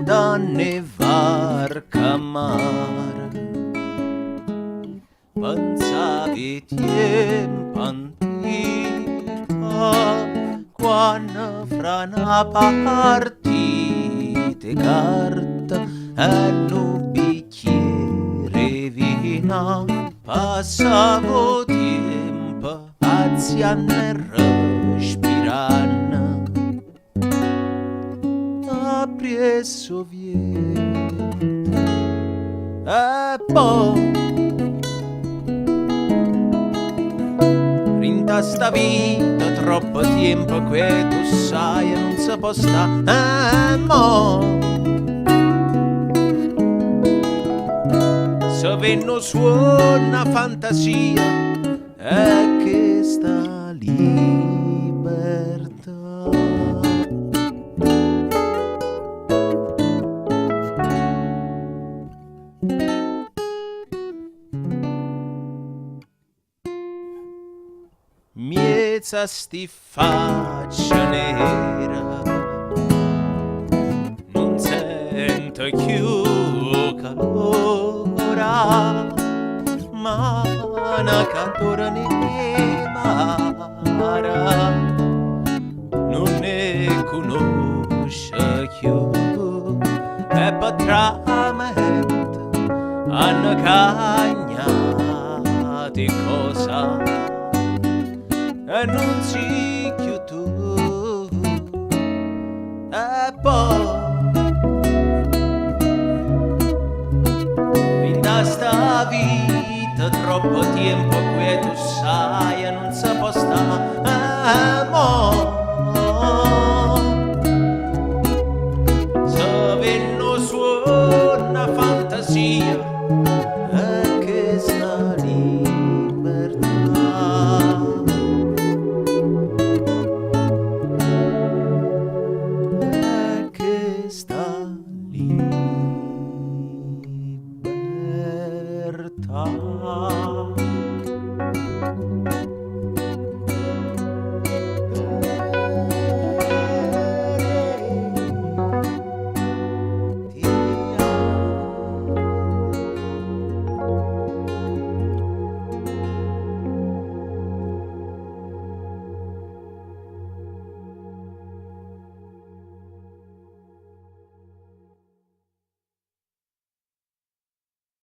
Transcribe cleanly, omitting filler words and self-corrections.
da nevar camar. Pensavi tempo antica, quando fra una partita carta e un bicchiere vino, passavo tempo anziano e respirando. Appresso viene e poi rinta sta vita troppo tempo che tu sai e non si può stare mo se venno suona fantasia e che sta libertà. Miezza sti faccia nera, non sento più calore, ma una cantora nemara non ne conosce più e patramento hanno cagna di cosa e non si più tu e poi fin da sta vita troppo tempo che tu sai e non si può stare mo se venno suona fantasia e che sta libertà. Libertà.